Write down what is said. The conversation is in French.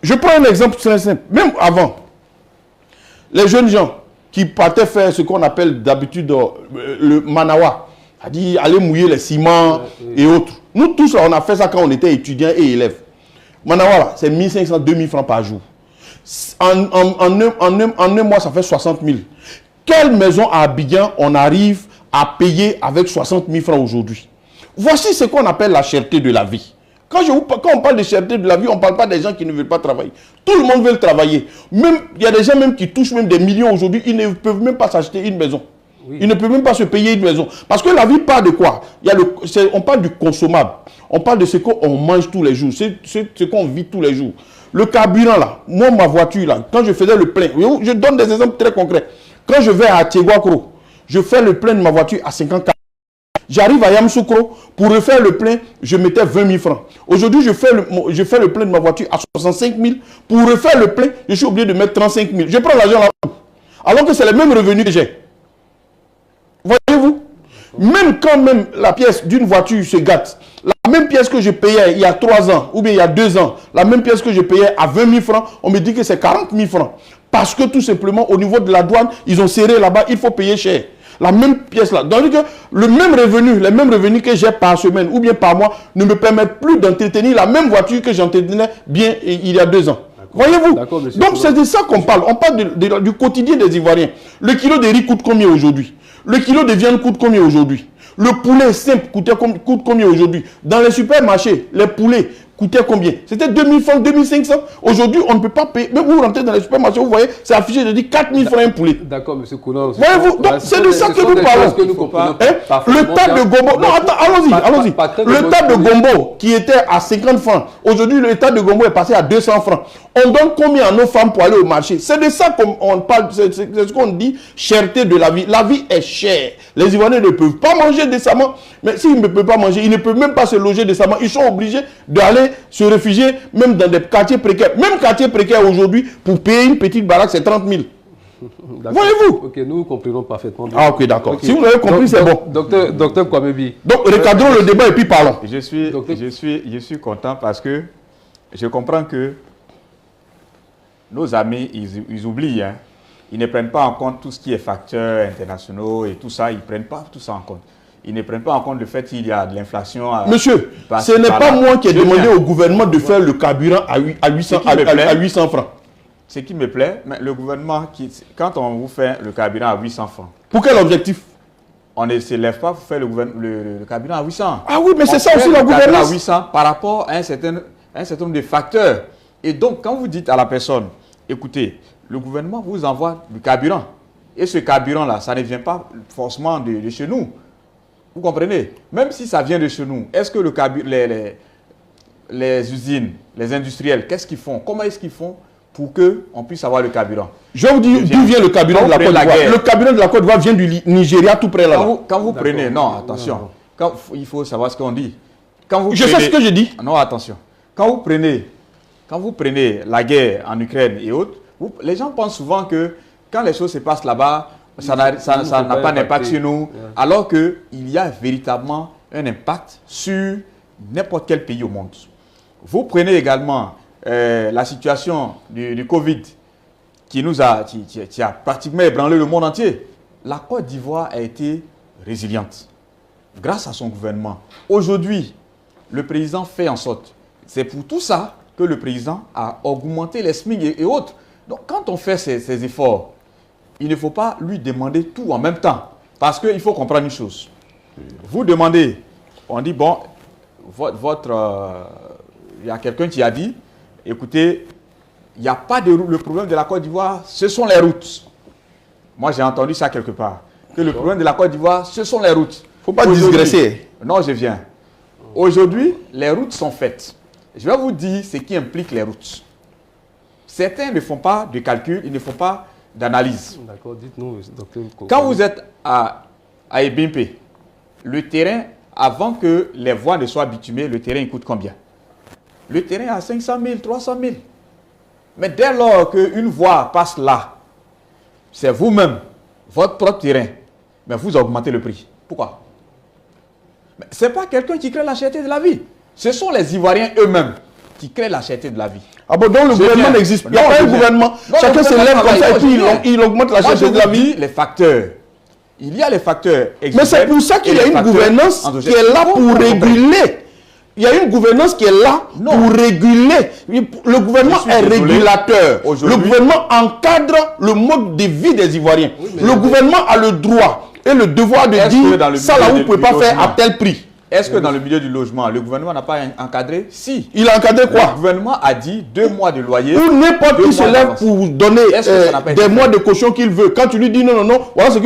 Je prends un exemple très simple. Même avant, les jeunes gens qui partaient faire ce qu'on appelle d'habitude le manawa, c'est-à-dire aller mouiller les ciments et autres. Nous tous, là, on a fait ça quand on était étudiants et élèves. Manawa, c'est 1500, 2000 francs par jour. En un mois, ça fait 60 000. Quelle maison à Abidjan on arrive à payer avec 60 000 francs aujourd'hui? Voici ce qu'on appelle la cherté de la vie. Quand on parle de cherté de la vie, on ne parle pas des gens qui ne veulent pas travailler. Tout le monde veut travailler. Même, il y a des gens même qui touchent même des millions aujourd'hui, ils ne peuvent même pas s'acheter une maison. Oui. Ils ne peuvent même pas se payer une maison. Parce que la vie part de quoi? On parle du consommable. On parle de ce qu'on mange tous les jours. C'est ce qu'on vit tous les jours. Le carburant là, moi ma voiture là, quand je faisais le plein, je donne des exemples très concrets. Quand je vais à Tiéguakro, je fais le plein de ma voiture à 54. J'arrive à Yamoussoukro, pour refaire le plein, je mettais 20 000 francs. Aujourd'hui, je fais le plein de ma voiture à 65 000. Pour refaire le plein, je suis obligé de mettre 35 000. Je prends l'argent là, alors que c'est les mêmes revenus que j'ai. Voyez-vous? Même quand même la pièce d'une voiture se gâte, la même pièce que je payais il y a 3 ans, ou bien il y a 2 ans, la même pièce que je payais à 20 000 francs, on me dit que c'est 40 000 francs. Parce que tout simplement, au niveau de la douane, ils ont serré là-bas, il faut payer cher. La même pièce là. Donc, le même revenu, les mêmes revenus que j'ai par semaine ou bien par mois ne me permettent plus d'entretenir la même voiture que j'entretenais bien il y a 2 ans. Voyez-vous? Donc, c'est de ça qu'on parle. On parle du quotidien des Ivoiriens. Le kilo de riz coûte combien aujourd'hui? Le kilo de viande coûte combien aujourd'hui? Le poulet simple coûte combien aujourd'hui? Dans les supermarchés, les poulets coûtaient combien? C'était 2000 francs, 2500. Aujourd'hui, on ne peut pas payer. Même vous rentrez dans les supermarchés, vous voyez, c'est affiché, je dis 4000 francs un poulet. D'accord, M. Kounan. Voyez-vous? Donc, c'est de ça que nous parlons. Le tas de gombo. Non, attends, allons-y. Le tas de gombo qui était à 50 francs, aujourd'hui, le tas de gombo est passé à 200 francs. On donne combien à nos femmes pour aller au marché? C'est de ça qu'on parle, c'est ce qu'on dit, cherté de la vie. La vie est chère. Les Ivoiriens ne peuvent pas manger décemment. Mais s'ils ne peuvent pas manger, ils ne peuvent même pas se loger décemment. Ils sont obligés d'aller se réfugier même dans des quartiers précaires. Même quartiers précaires aujourd'hui, pour payer une petite baraque, c'est 30 000. Voyez-vous? Ok, nous comprenons parfaitement. Ah ok, d'accord. Okay. Si vous l'avez compris, c'est bon. Docteur Kwamebi. Donc, recadrons le débat et puis parlons. Je suis content parce que je comprends que nos amis, ils oublient. Hein. Ils ne prennent pas en compte tout ce qui est facteurs internationaux et tout ça. Ils ne prennent pas tout ça en compte. Ils ne prennent pas en compte le fait qu'il y a de l'inflation. Monsieur, ce n'est pas moi qui ai demandé au gouvernement de faire le carburant à 800 francs. Ce qui me plaît, mais le gouvernement, quand on vous fait le carburant à 800 francs. Pour quel objectif? On ne se lève pas pour faire le carburant à 800. Ah oui, mais c'est ça aussi la gouvernance. À 800 par rapport à un certain nombre de facteurs. Et donc, quand vous dites à la personne, écoutez, le gouvernement vous envoie du carburant. Et ce carburant-là, ça ne vient pas forcément de chez nous. Vous comprenez? Même si ça vient de chez nous, est-ce que les usines, les industriels, qu'est-ce qu'ils font? Comment est-ce qu'ils font pour qu'on puisse avoir le carburant? Je vais vous dire d'où vient le carburant de la Côte d'Ivoire. Le carburant de la Côte d'Ivoire vient du Nigeria tout près là. Quand vous prenez... Non, attention. Il faut savoir ce qu'on dit. Je sais ce que je dis. Non, attention. Quand vous prenez la guerre en Ukraine et autres, les gens pensent souvent que quand les choses se passent là-bas, ça n'a pas d'impact sur nous, alors qu'il y a véritablement un impact sur n'importe quel pays au monde. Vous prenez également la situation du Covid qui a pratiquement ébranlé le monde entier. La Côte d'Ivoire a été résiliente grâce à son gouvernement. Aujourd'hui, le président fait en sorte, c'est pour tout ça que le président a augmenté les SMIC et autres. Donc quand on fait ces efforts, il ne faut pas lui demander tout en même temps. Parce qu'il faut comprendre une chose. Vous demandez, on dit, bon, il y a quelqu'un qui a dit, écoutez, il n'y a pas de route. Le problème de la Côte d'Ivoire, ce sont les routes. Moi, j'ai entendu ça quelque part. Que le problème de la Côte d'Ivoire, ce sont les routes. Il ne faut pas digresser. Non, je viens. Aujourd'hui, les routes sont faites. Je vais vous dire ce qui implique les routes. Certains ne font pas de calcul, ils ne font pas d'analyse. D'accord, dites-nous, docteur. Quand vous êtes à Ebimpe, le terrain, avant que les voies ne soient bitumées, le terrain il coûte combien? Le terrain à 500 000, 300 000. Mais dès lors qu'une voie passe là, c'est vous-même, votre propre terrain, mais vous augmentez le prix. Pourquoi? Ce n'est pas quelqu'un qui crée la cherté de la vie. Ce sont les Ivoiriens eux-mêmes. qui crée la cherté de la vie. Ah bon, donc le Je gouvernement viens. n'existe pas. Il n'y a Non, pas je un viens. gouvernement. Non, Chacun le se lève gouvernement comme ça et travaille. puis Moi, je viens. il augmente la Moi, cherté je de la vous vie. dis les facteurs. Il y a les facteurs Mais exogènes c'est pour ça qu'il et y a les une facteurs gouvernance endogènes. qui est là Faut pour comprendre. réguler. Il y a une gouvernance qui est là Non. pour réguler. Le gouvernement Je suis est désolé. régulateur. Le Aujourd'hui- gouvernement encadre le mode de vie des Ivoiriens. Le gouvernement a le droit et le devoir de Est-ce que dans dire le ça là, milieu vous ne pouvez du pas faire logement, à tel prix. Est-ce que dans le milieu du logement, le gouvernement n'a pas encadré? Si. Il a encadré Le quoi? gouvernement a dit 2 mois de loyer. Ou n'importe 2 qui se mois lève d'avance. pour donner Est-ce que ça n'a pas été des fait? mois de caution qu'il veut. Quand tu lui dis non, non, non, voilà ce que...